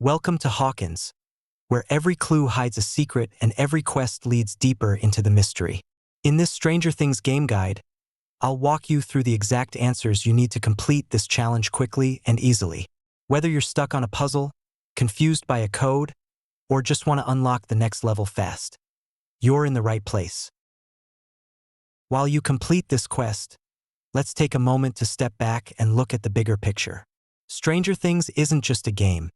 Welcome to Hawkins, where every clue hides a secret and every quest leads deeper into the mystery. In this Stranger Things game guide, I'll walk you through the exact answers you need to complete this challenge quickly and easily. Whether you're stuck on a puzzle, confused by a code, or just want to unlock the next level fast, you're in the right place. While you complete this quest, let's take a moment to step back and look at the bigger picture. Stranger Things isn't just a game.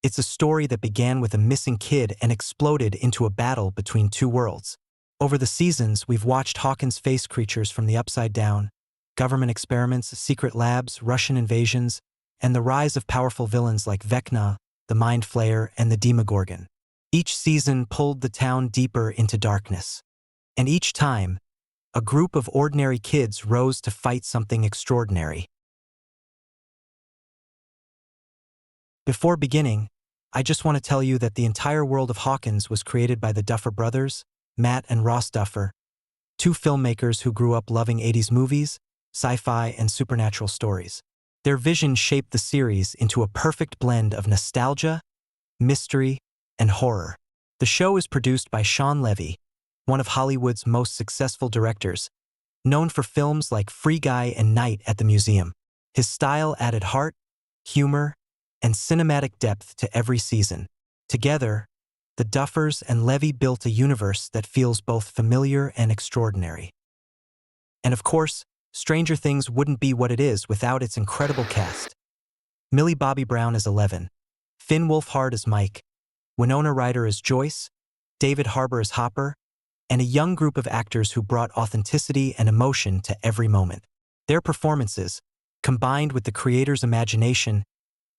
It's a story that began with a missing kid and exploded into a battle between two worlds. Over the seasons, we've watched Hawkins face creatures from the Upside Down, government experiments, secret labs, Russian invasions, and the rise of powerful villains like Vecna, the Mind Flayer, and the Demogorgon. Each season pulled the town deeper into darkness. And each time, a group of ordinary kids rose to fight something extraordinary. Before beginning, I just want to tell you that the entire world of Hawkins was created by the Duffer brothers, Matt and Ross Duffer, two filmmakers who grew up loving 80s movies, sci-fi, and supernatural stories. Their vision shaped the series into a perfect blend of nostalgia, mystery, and horror. The show is produced by Shawn Levy, one of Hollywood's most successful directors, known for films like Free Guy and Night at the Museum. His style added heart, humor, and cinematic depth to every season. Together, the Duffers and Levy built a universe that feels both familiar and extraordinary. And of course, Stranger Things wouldn't be what it is without its incredible cast. Millie Bobby Brown as Eleven, Finn Wolfhard as Mike, Winona Ryder as Joyce, David Harbour as Hopper, and a young group of actors who brought authenticity and emotion to every moment. Their performances, combined with the creator's imagination,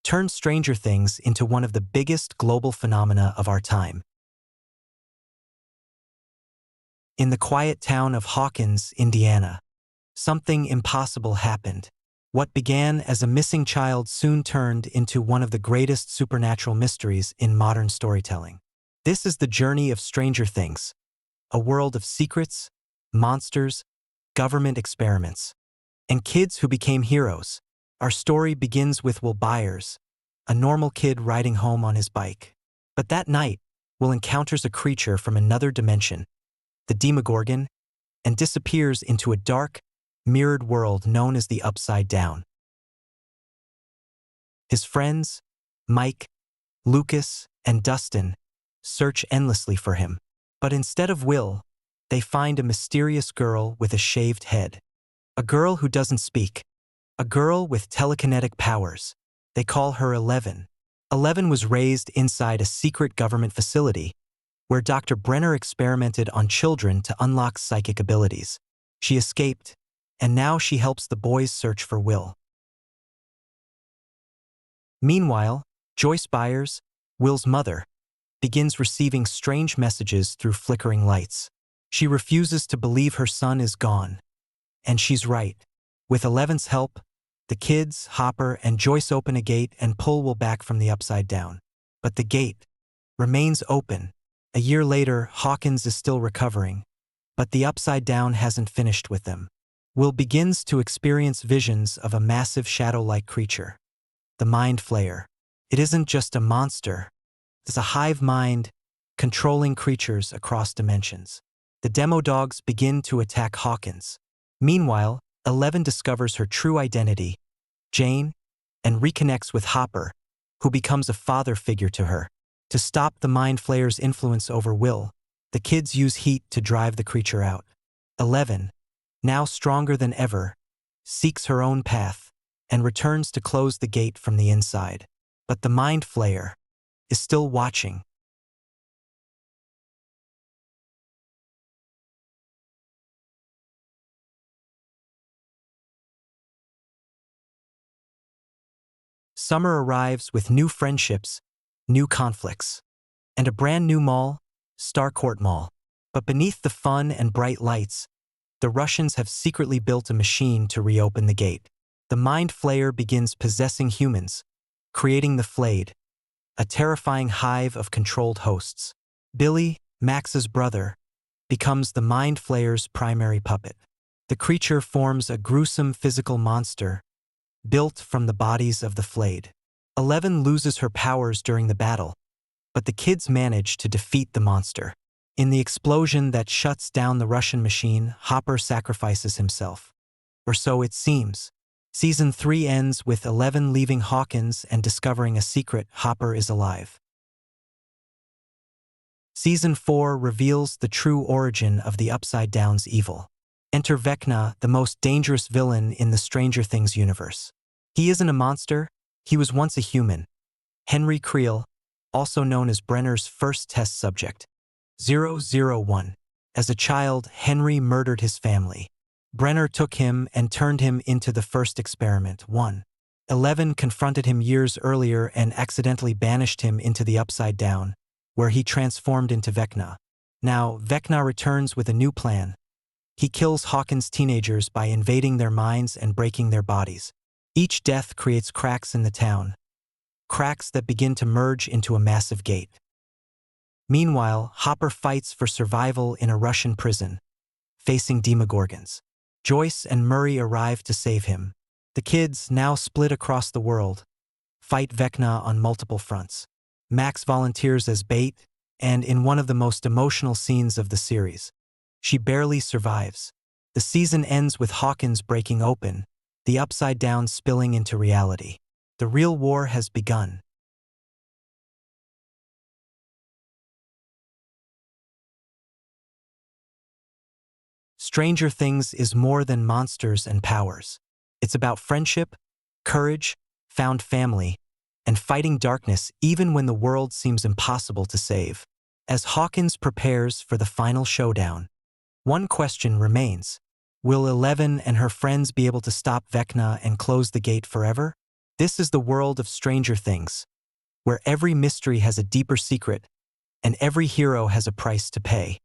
turned Stranger Things into one of the biggest global phenomena of our time. In the quiet town of Hawkins, Indiana, something impossible happened. What began as a missing child soon turned into one of the greatest supernatural mysteries in modern storytelling. This is the journey of Stranger Things, a world of secrets, monsters, government experiments, and kids who became heroes. Our story begins with Will Byers, a normal kid riding home on his bike. But that night, Will encounters a creature from another dimension, the Demogorgon, and disappears into a dark, mirrored world known as the Upside Down. His friends, Mike, Lucas, and Dustin, search endlessly for him. But instead of Will, they find a mysterious girl with a shaved head. A girl who doesn't speak. A girl with telekinetic powers. They call her 11. 11 was raised inside a secret government facility where Dr. Brenner experimented on children to unlock psychic abilities. She escaped, and now she helps the boys search for Will. Meanwhile, Joyce Byers, Will's mother, begins receiving strange messages through flickering lights. She refuses to believe her son is gone. And she's right. With 11's help, the kids, Hopper, and Joyce open a gate and pull Will back from the Upside Down. But the gate remains open. A year later, Hawkins is still recovering, but the Upside Down hasn't finished with them. Will begins to experience visions of a massive shadow-like creature, the Mind Flayer. It isn't just a monster. It's a hive mind controlling creatures across dimensions. The demo dogs begin to attack Hawkins. Meanwhile, 11 discovers her true identity, Jane, and reconnects with Hopper, who becomes a father figure to her. To stop the Mind Flayer's influence over Will, the kids use heat to drive the creature out. 11, now stronger than ever, seeks her own path and returns to close the gate from the inside. But the Mind Flayer is still watching. Summer arrives with new friendships, new conflicts, and a brand new mall, Starcourt Mall. But beneath the fun and bright lights, the Russians have secretly built a machine to reopen the gate. The Mind Flayer begins possessing humans, creating the Flayed, a terrifying hive of controlled hosts. Billy, Max's brother, becomes the Mind Flayer's primary puppet. The creature forms a gruesome physical monster, built from the bodies of the flayed. 11 loses her powers during the battle, but the kids manage to defeat the monster. In the explosion that shuts down the Russian machine, Hopper sacrifices himself. Or so it seems. Season 3 ends with 11 leaving Hawkins and discovering a secret: Hopper is alive. Season 4 reveals the true origin of the Upside Down's evil. Enter Vecna, the most dangerous villain in the Stranger Things universe. He isn't a monster, he was once a human. Henry Creel, also known as Brenner's first test subject. 001. As a child, Henry murdered his family. Brenner took him and turned him into the first experiment. 11 confronted him years earlier and accidentally banished him into the Upside Down, where he transformed into Vecna. Now, Vecna returns with a new plan. He kills Hawkins' teenagers by invading their minds and breaking their bodies. Each death creates cracks in the town, cracks that begin to merge into a massive gate. Meanwhile, Hopper fights for survival in a Russian prison, facing Demogorgons. Joyce and Murray arrive to save him. The kids, now split across the world, fight Vecna on multiple fronts. Max volunteers as bait, and in one of the most emotional scenes of the series, she barely survives. The season ends with Hawkins breaking open, the Upside Down spilling into reality. The real war has begun. Stranger Things is more than monsters and powers. It's about friendship, courage, found family, and fighting darkness even when the world seems impossible to save. As Hawkins prepares for the final showdown, one question remains. Will 11 and her friends be able to stop Vecna and close the gate forever? This is the world of Stranger Things, where every mystery has a deeper secret, and every hero has a price to pay.